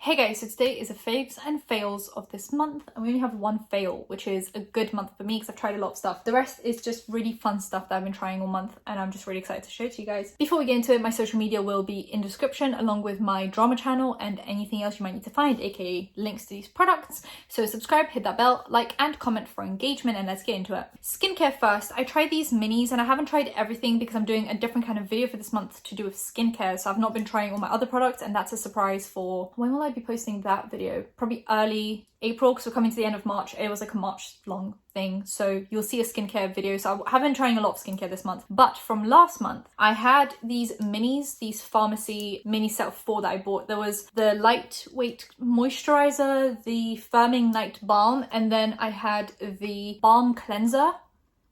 Hey guys, so today is a faves and fails of this month, and we only have one fail, which is a good month for me because I've tried a lot of stuff. The rest is just really fun stuff that I've been trying all month, and I'm just really excited to show it to you guys. Before we get into it, my social media will be in description along with my drama channel and anything else you might need to find, aka links to these products. So subscribe, hit that bell, like and comment for engagement, and let's get into it. Skincare first. I tried these minis and I haven't tried everything because I'm doing a different kind of video for this month to do with skincare, so I've not been trying all my other products, and that's a surprise for when will I be posting that video? Probably early April, because we're coming to the end of March. It was like a March long thing, so you'll see a skincare video. So I haven't been trying a lot of skincare this month, but from last month I had these minis, these pharmacy mini set of 4 that I bought. There was the lightweight moisturizer, the firming night balm, and then I had the balm cleanser,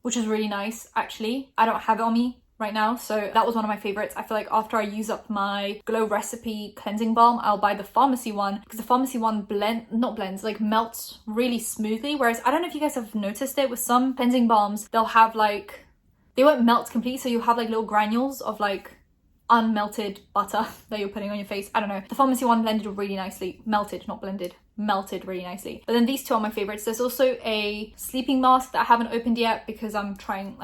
which is really nice actually. I don't have it on me right now, so that was one of my favorites. I feel like after I use up my Glow Recipe cleansing balm, I'll buy the pharmacy one, because the pharmacy one like melts really smoothly, whereas I don't know if you guys have noticed it with some cleansing balms, they'll have like, they won't melt completely, so you'll have like little granules of like unmelted butter that you're putting on your face. I don't know, the pharmacy one blended really nicely, melted, not blended, melted really nicely. But then these two are my favorites. There's also a sleeping mask that I haven't opened yet because I'm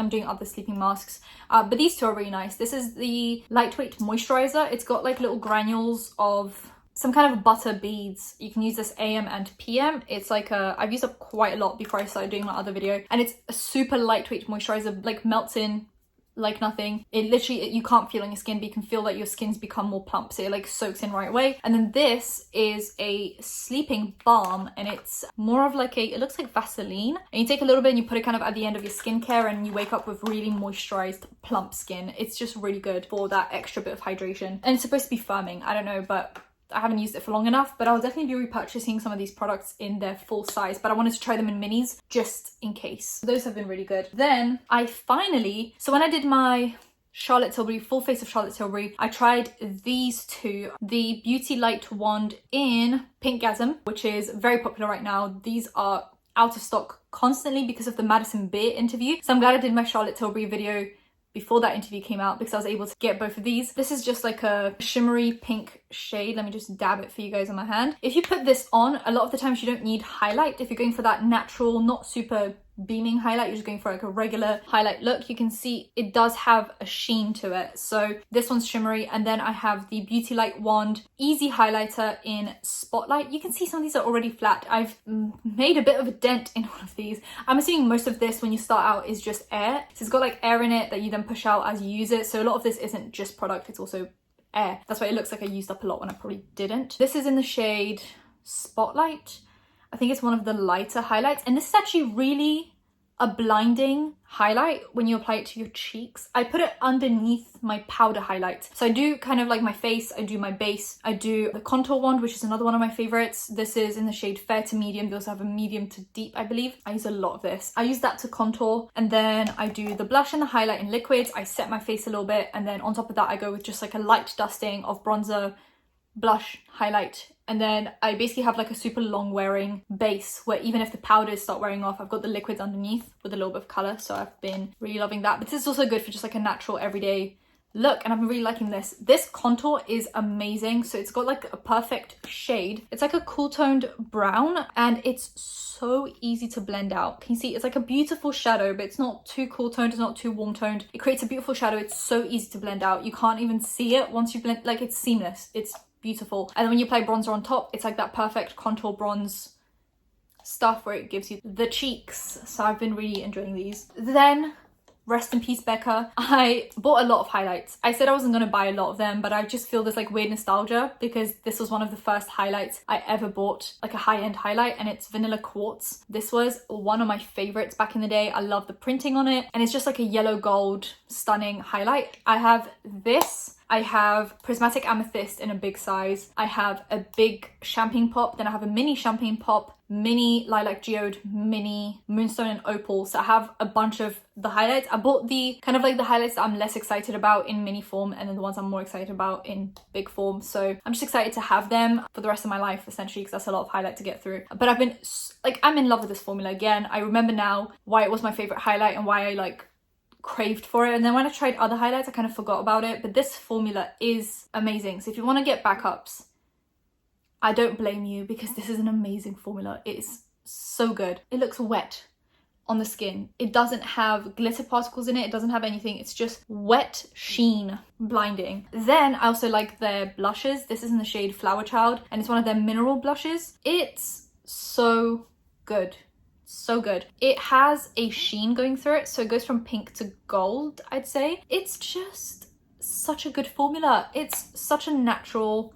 doing other sleeping masks, but these two are really nice. This is the lightweight moisturizer. It's got like little granules of some kind of butter beads. You can use this AM and PM. It's like I've used up quite a lot before I started doing my other video, and it's a super lightweight moisturizer, like melts in like nothing. It literally, you can't feel on your skin, but you can feel that your skin's become more plump, so it like soaks in right away. And then this is a sleeping balm, and it's more of like it looks like Vaseline, and you take a little bit and you put it kind of at the end of your skincare, and you wake up with really moisturized plump skin. It's just really good for that extra bit of hydration, and it's supposed to be firming. I don't know, but I haven't used it for long enough, but I'll definitely be repurchasing some of these products in their full size, but I wanted to try them in minis just in case. Those have been really good. Then I finally, so when I did my Charlotte Tilbury, full face of Charlotte Tilbury, I tried these two, the Beauty Light Wand in Pinkgasm, which is very popular right now. These are out of stock constantly because of the Madison Beer interview. So I'm glad I did my Charlotte Tilbury video before that interview came out, because I was able to get both of these. This is just like a shimmery pink shade. Let me just dab it for you guys on my hand. If you put this on, a lot of the times you don't need highlight. If you're going for that natural, not super beaming highlight, you're just going for like a regular highlight look, you can see it does have a sheen to it. So this one's shimmery, and then I have the Beauty Light Wand Easy Highlighter in Spotlight. You can see some of these are already flat. I've made a bit of a dent in one of these. I'm assuming most of this when you start out is just air. So it's got like air in it that you then push out as you use it. So a lot of this isn't just product, it's also air. That's why it looks like I used up a lot when I probably didn't. This is in the shade Spotlight. I think it's one of the lighter highlights, and this is actually really a blinding highlight when you apply it to your cheeks. I put it underneath my powder highlight. So I do kind of like my face, I do my base, I do the contour wand, which is another one of my favorites. This is in the shade Fair to Medium. They also have a medium to deep, I believe. I use a lot of this. I use that to contour, and then I do the blush and the highlight in liquids. I set my face a little bit, and then on top of that I go with just like a light dusting of bronzer, blush, highlight, and then I basically have like a super long wearing base where even if the powders start wearing off, I've got the liquids underneath with a little bit of colour. So I've been really loving that. But this is also good for just like a natural everyday look, and I've been really liking this. This contour is amazing. So it's got like a perfect shade. It's like a cool toned brown, and it's so easy to blend out. Can you see? It's like a beautiful shadow, but it's not too cool toned, it's not too warm toned. It creates a beautiful shadow. It's so easy to blend out. You can't even see it once you blend, like it's seamless. It's beautiful. And then when you apply bronzer on top, it's like that perfect contour bronze stuff where it gives you the cheeks. So I've been really enjoying these. Then rest in peace Becca. I bought a lot of highlights. I said I wasn't going to buy a lot of them, but I just feel this like weird nostalgia because this was one of the first highlights I ever bought, like a high-end highlight, and it's Vanilla Quartz. This was one of my favorites back in the day. I love the printing on it, and it's just like a yellow gold stunning highlight. I have this. I have Prismatic Amethyst in a big size. I have a big Champagne Pop. Then I have a mini Champagne Pop, mini Lilac Geode, mini Moonstone and Opal. So I have a bunch of the highlights. I bought the kind of like the highlights that I'm less excited about in mini form, and then the ones I'm more excited about in big form. So I'm just excited to have them for the rest of my life, essentially, because that's a lot of highlight to get through. But I've been like, I'm in love with this formula again. I remember now why it was my favorite highlight and why I like craved for it, and then when I tried other highlights I kind of forgot about it, but this formula is amazing. So if you want to get backups, I don't blame you because this is an amazing formula. It is so good. It looks wet on the skin. It doesn't have glitter particles in it. It doesn't have anything. It's just wet sheen. Blinding. Then I also like their blushes. This is in the shade Flower Child and it's one of their mineral blushes. It's so good. So good. It has a sheen going through it, so it goes from pink to gold, I'd say. It's just such a good formula. It's such a natural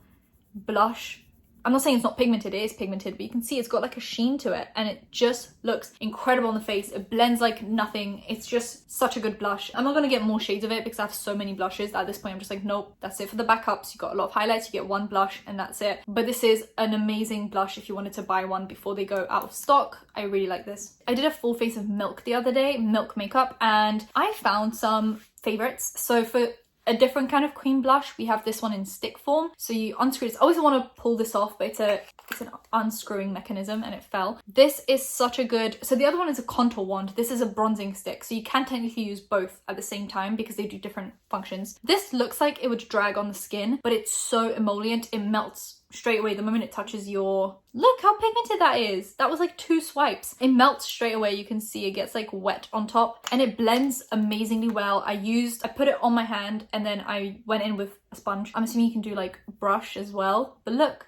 blush. I'm not saying it's not pigmented, it is pigmented, but you can see it's got like a sheen to it and it just looks incredible on the face. It blends like nothing. It's just such a good blush. I'm not going to get more shades of it because I have so many blushes. At this point, I'm just like, nope, that's it for the backups. You got a lot of highlights, you get one blush and that's it. But this is an amazing blush if you wanted to buy one before they go out of stock. I really like this. I did a full face of Milk the other day, Milk makeup, and I found some favorites. So for a different kind of cream blush, we have this one in stick form. So you unscrew this. I always want to pull this off, but it's an unscrewing mechanism and it fell. This is such a good, so the other one is a contour wand. This is a bronzing stick. So you can technically use both at the same time because they do different functions. This looks like it would drag on the skin, but it's so emollient. It melts straight away the moment it touches your... Look how pigmented that is. That was like 2 swipes. It melts straight away. You can see it gets like wet on top and it blends amazingly well. I put it on my hand and then I went in with a sponge. I'm assuming you can do like brush as well, but look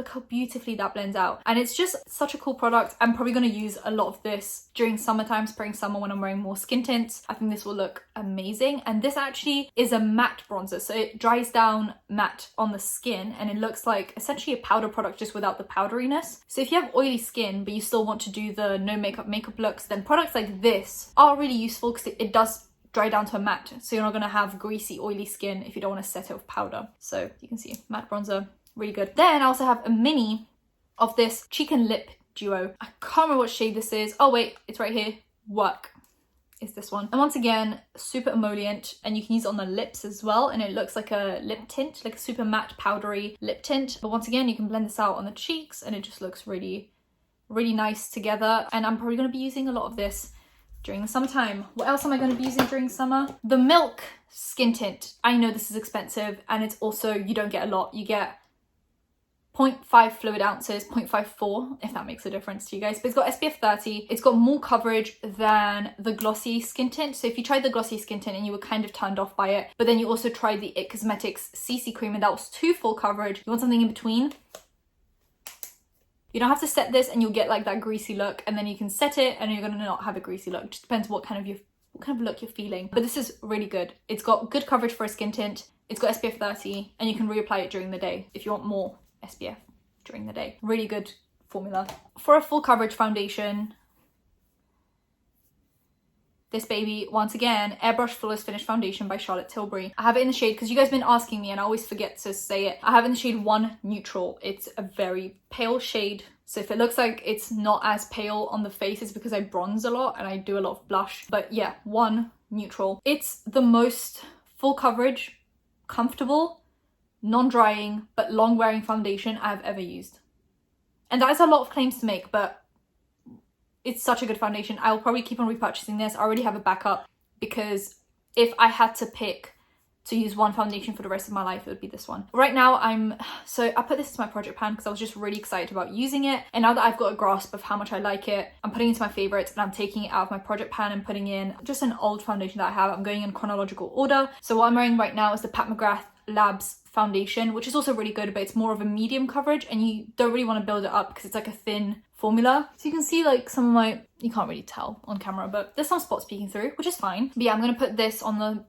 how beautifully that blends out. And it's just such a cool product. I'm probably going to use a lot of this during summertime, spring, summer when I'm wearing more skin tints. I think this will look amazing. And this actually is a matte bronzer. So it dries down matte on the skin and it looks like essentially a powder product just without the powderiness. So if you have oily skin, but you still want to do the no makeup looks, then products like this are really useful because it does dry down to a matte. So you're not going to have greasy, oily skin if you don't want to set it with powder. So you can see matte bronzer. Really good. Then I also have a mini of this cheek and lip duo. I can't remember what shade this is. Oh wait, it's right here. Work is this one. And once again, super emollient and you can use it on the lips as well. And it looks like a lip tint, like a super matte powdery lip tint. But once again, you can blend this out on the cheeks and it just looks really, really nice together. And I'm probably going to be using a lot of this during the summertime. What else am I going to be using during summer? The Milk skin tint. I know this is expensive and it's also, you don't get a lot. You get 0.5 fluid ounces, 0.54, if that makes a difference to you guys. But it's got SPF 30. It's got more coverage than the glossy skin tint. So if you tried the glossy skin tint and you were kind of turned off by it, but then you also tried the It Cosmetics CC cream and that was too full coverage, you want something in between, you don't have to set this and you'll get like that greasy look, and then you can set it and you're gonna not have a greasy look. It just depends what kind of look you're feeling. But this is really good. It's got good coverage for a skin tint. It's got SPF 30 and you can reapply it during the day if you want more SPF during the day. Really good formula. For a full coverage foundation, this baby, once again, Airbrush Flawless Finish Foundation by Charlotte Tilbury. I have it in the shade, because you guys have been asking me and I always forget to say it. I have it in the shade 1 Neutral. It's a very pale shade. So if it looks like it's not as pale on the face, it's because I bronze a lot and I do a lot of blush. But yeah, 1 Neutral. It's the most full coverage, comfortable, non-drying, but long-wearing foundation I've ever used. And that is a lot of claims to make, but it's such a good foundation. I'll probably keep on repurchasing this. I already have a backup, because if I had to pick to use one foundation for the rest of my life, it would be this one. Right now, I put this into my project pan because I was just really excited about using it. And now that I've got a grasp of how much I like it, I'm putting it into my favorites and I'm taking it out of my project pan and putting in just an old foundation that I have. I'm going in chronological order. So what I'm wearing right now is the Pat McGrath Labs foundation, which is also really good, but it's more of a medium coverage and you don't really want to build it up because it's like a thin formula. So you can see like some of my, you can't really tell on camera, but there's some spots peeking through, which is fine. But yeah, I'm going to put this on the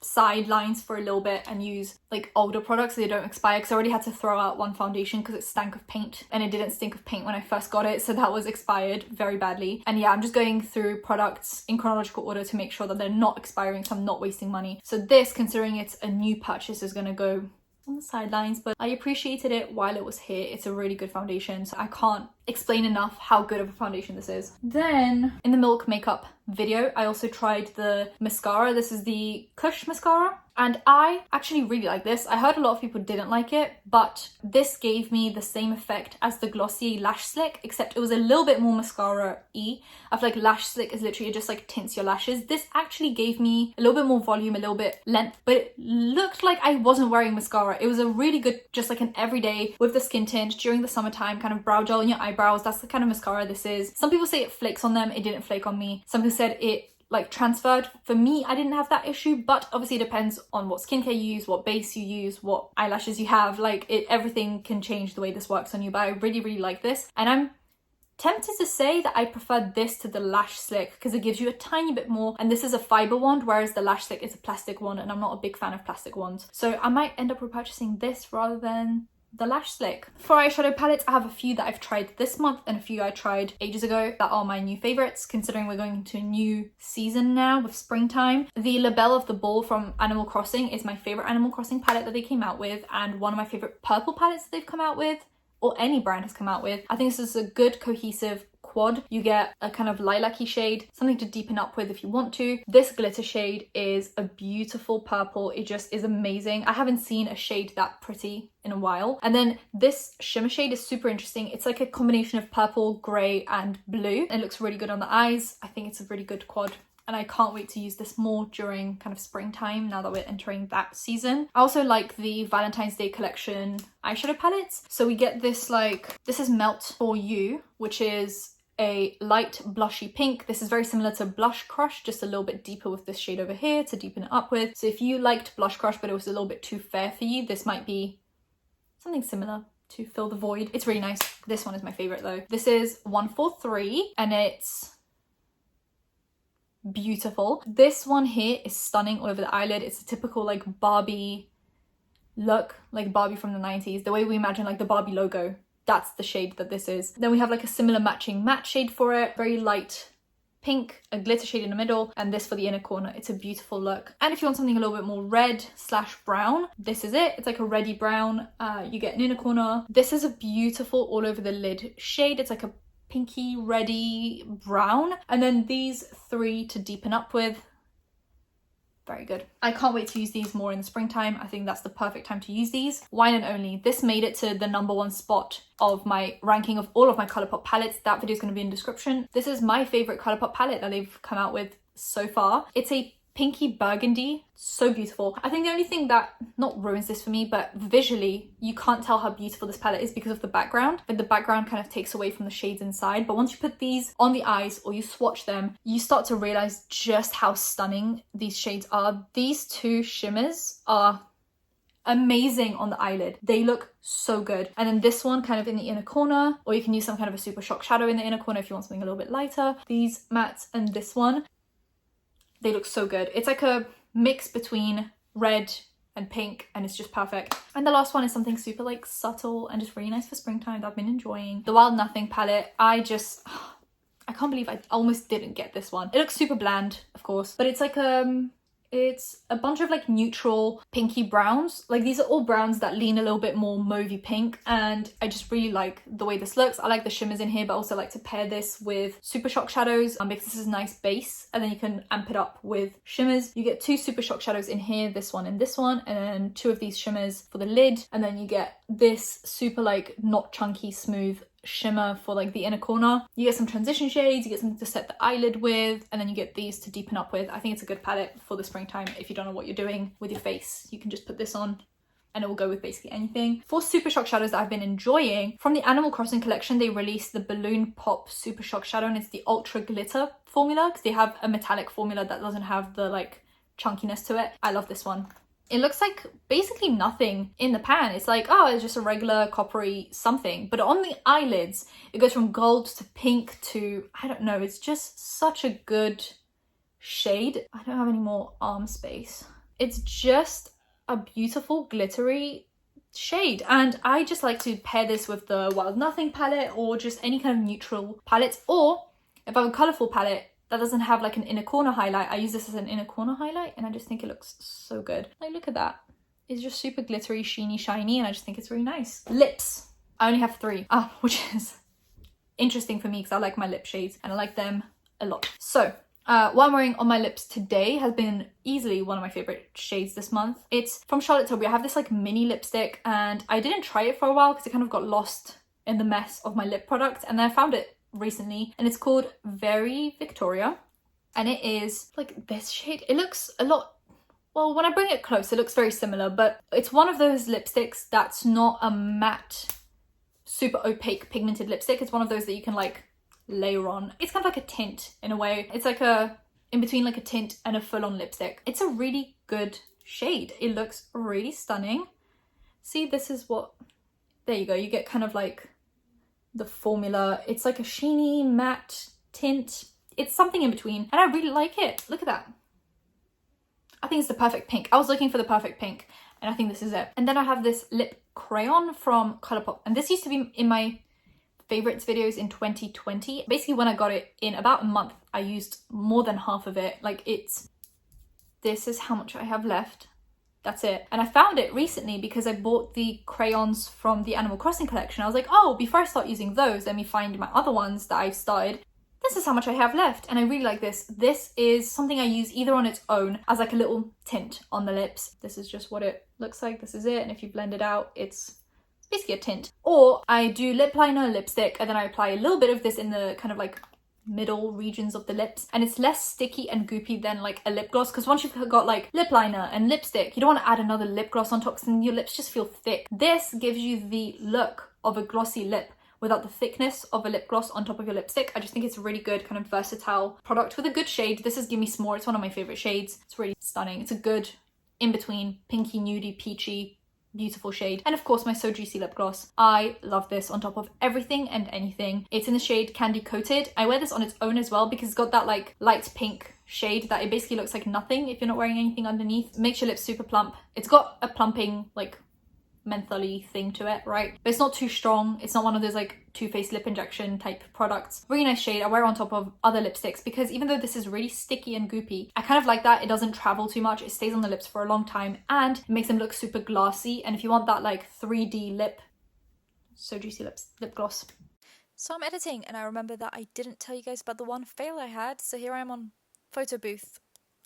sidelines for a little bit and use like older products so they don't expire, because I already had to throw out one foundation because it stank of paint, and it didn't stink of paint when I first got it, so that was expired very badly. And yeah, I'm just going through products in chronological order to make sure that they're not expiring, so I'm not wasting money. So this, considering it's a new purchase, is going to go on the sidelines, but I appreciated it while it was here. It's a really good foundation, so I can't explain enough how good of a foundation this is. Then in the Milk makeup video, I also tried the mascara. This is the Kush mascara. And I actually really like this. I heard a lot of people didn't like it, but this gave me the same effect as the Glossier Lash Slick, except it was a little bit more mascara-y. I feel like Lash Slick is literally just like tints your lashes. This actually gave me a little bit more volume, a little bit length, but it looked like I wasn't wearing mascara. It was a really good, just like an everyday with the skin tint during the summertime kind of brow gel in your eyebrows. That's the kind of mascara this is. Some people say it flakes on them. It didn't flake on me. Some people said it like transferred. For me, I didn't have that issue, but obviously it depends on what skincare you use, what base you use, what eyelashes you have. Like everything can change the way this works on you, but I really, really like this. And I'm tempted to say that I prefer this to the Lash Slick because it gives you a tiny bit more, and this is a fiber wand, whereas the Lash Slick is a plastic wand, and I'm not a big fan of plastic wands. So I might end up repurchasing this rather than the Lash Slick. For eyeshadow palettes, I have a few that I've tried this month and a few I tried ages ago that are my new favorites, considering we're going into a new season now with springtime. The La Belle of the Ball from Animal Crossing is my favorite Animal Crossing palette that they came out with, and one of my favorite purple palettes that they've come out with, or any brand has come out with. I think this is a good cohesive quad. You get a kind of lilac-y shade, something to deepen up with if you want to. This glitter shade is a beautiful purple. It just is amazing. I haven't seen a shade that pretty in a while. And then this shimmer shade is super interesting. It's like a combination of purple, grey and blue. It looks really good on the eyes. I think it's a really good quad, and I can't wait to use this more during kind of springtime now that we're entering that season. I also like the Valentine's Day collection eyeshadow palettes. So we get this this is Melt For You, which is a light blushy pink. This is very similar to Blush Crush, just a little bit deeper with this shade over here to deepen it up with. So if you liked Blush Crush but it was a little bit too fair for you, this might be something similar to fill the void. It's really nice. This one is my favorite though. This is 143 and it's beautiful. This one here is stunning all over the eyelid. It's a typical like Barbie look, like Barbie from the 90s, the way we imagine like the Barbie logo. That's the shade that this is. Then we have like a similar matching matte shade for it, very light pink, a glitter shade in the middle, and this for the inner corner. It's a beautiful look. And if you want something a little bit more red / brown, this is it. It's like a reddy brown. You get an inner corner. This is a beautiful all over the lid shade. It's like a pinky reddy brown, and then these three to deepen up with. Very good. I can't wait to use these more in the springtime. I think that's the perfect time to use these. Wine and Only. This made it to the #1 spot of my ranking of all of my Colourpop palettes. That video is going to be in the description. This is my favorite Colourpop palette that they've come out with so far. It's a pinky burgundy, so beautiful. I think the only thing that not ruins this for me, but visually you can't tell how beautiful this palette is because of the background. But the background kind of takes away from the shades inside. But once you put these on the eyes or you swatch them, you start to realize just how stunning these shades are. These two shimmers are amazing on the eyelid. They look so good. And then this one kind of in the inner corner, or you can use some kind of a super shock shadow in the inner corner if you want something a little bit lighter. These mattes and this one, they look so good. It's like a mix between red and pink, and it's just perfect. And the last one is something super like subtle and just really nice for springtime that I've been enjoying. The Wild Nothing palette. I can't believe I almost didn't get this one. It looks super bland, of course, but it's like it's a bunch of like neutral pinky browns. Like these are all browns that lean a little bit more mauvey pink, and I just really like the way this looks. I like the shimmers in here, but also like to pair this with super shock shadows because this is a nice base, and then you can amp it up with shimmers. You get 2 super shock shadows in here, this one and this one, and then 2 of these shimmers for the lid, and then you get this super like not chunky smooth shimmer for like the inner corner. You get some transition shades, you get something to set the eyelid with, and then you get these to deepen up with. I think it's a good palette for the springtime. If you don't know what you're doing with your face, you can just put this on and it will go with basically anything. For super shock shadows that I've been enjoying, from the Animal Crossing collection, they released the Balloon Pop super shock shadow, and it's the ultra glitter formula because they have a metallic formula that doesn't have the like chunkiness to it. I love this one. It looks like basically nothing in the pan. It's like, oh, it's just a regular coppery something. But on the eyelids, it goes from gold to pink to, I don't know, it's just such a good shade. I don't have any more arm space. It's just a beautiful glittery shade. And I just like to pair this with the Wild Nothing palette or just any kind of neutral palettes. Or if I have a colourful palette that doesn't have like an inner corner highlight, I use this as an inner corner highlight, and I just think it looks so good. Like, look at that. It's just super glittery, sheeny, shiny, and I just think it's really nice. Lips. I only have 3, which is interesting for me because I like my lip shades and I like them a lot. So What I'm wearing on my lips today has been easily one of my favorite shades this month. It's from Charlotte Tilbury. I have this like mini lipstick and I didn't try it for a while because it kind of got lost in the mess of my lip product, and then I found it recently and it's called Very Victoria, and it is like this shade. It looks a lot, well, when I bring it close it looks very similar, but it's one of those lipsticks that's not a matte super opaque pigmented lipstick. It's one of those that you can like layer on. It's kind of like a tint in a way. It's like a in between like a tint and a full-on lipstick. It's a really good shade. It looks really stunning. See, this is what, there you go, you get kind of like the formula. It's like a sheeny matte tint. It's something in between and I really like it. Look at that. I think it's the perfect pink. I was looking for the perfect pink and I think this is it. And then I have this lip crayon from Colourpop, and this used to be in my favorites videos in 2020. Basically when I got it in about a month, I used more than half of it. Like this is how much I have left. That's it. And I found it recently because I bought the crayons from the Animal Crossing collection. I was like, oh, before I start using those, let me find my other ones that I've started. This is how much I have left, and I really like this. This is something I use either on its own as like a little tint on the lips. This is just what it looks like. This is it, and if you blend it out, it's basically a tint. Or I do lip liner, lipstick, and then I apply a little bit of this in the kind of like middle regions of the lips, and it's less sticky and goopy than like a lip gloss, because once you've got like lip liner and lipstick, you don't want to add another lip gloss on top because then your lips just feel thick. This gives you the look of a glossy lip without the thickness of a lip gloss on top of your lipstick. I just think it's a really good kind of versatile product with a good shade. This is Gimme S'more. It's one of my favorite shades. It's really stunning. It's a good in-between pinky, nudie, peachy, beautiful shade. And of course my So Juicy lip gloss. I love this on top of everything and anything. It's in the shade Candy Coated. I wear this on its own as well because it's got that like light pink shade that it basically looks like nothing if you're not wearing anything underneath. It makes your lips super plump. It's got a plumping like mentholy thing to it, right? But it's not too strong. It's not one of those like Too Faced lip injection type products. Really nice shade. I wear it on top of other lipsticks because even though this is really sticky and goopy, I kind of like that. It doesn't travel too much. It stays on the lips for a long time and it makes them look super glassy. And if you want that like 3D lip, So Juicy lip gloss. So I'm editing and I remember that I didn't tell you guys about the one fail I had. So here I am on photo booth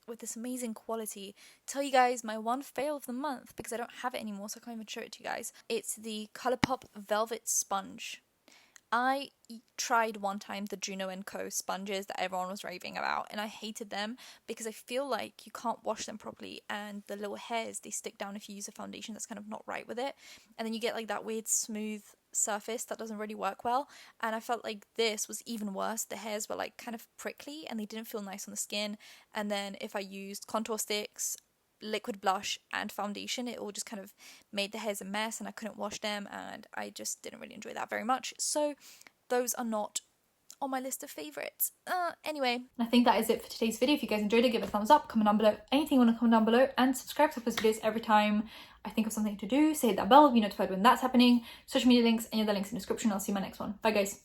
with this amazing quality, tell you guys my one fail of the month because I don't have it anymore, so I can't even show it to you guys. It's the Colourpop Velvet Sponge. I tried one time the Juno & Co sponges that everyone was raving about, and I hated them because I feel like you can't wash them properly and the little hairs, they stick down if you use a foundation that's kind of not right with it, and then you get like that weird smooth surface that doesn't really work well. And I felt like this was even worse. The hairs were like kind of prickly and they didn't feel nice on the skin, and then if I used contour sticks, liquid blush and foundation, it all just kind of made the hairs a mess and I couldn't wash them, and I just didn't really enjoy that very much. So those are not on my list of favourites. Anyway, I think that is it for today's video. If you guys enjoyed it, give it a thumbs up, comment down below anything you want to comment down below, and subscribe to post videos every time I think of something to do. Say that bell, be notified when that's happening. Social media links, any other links in the description. I'll see you in my next one. Bye guys.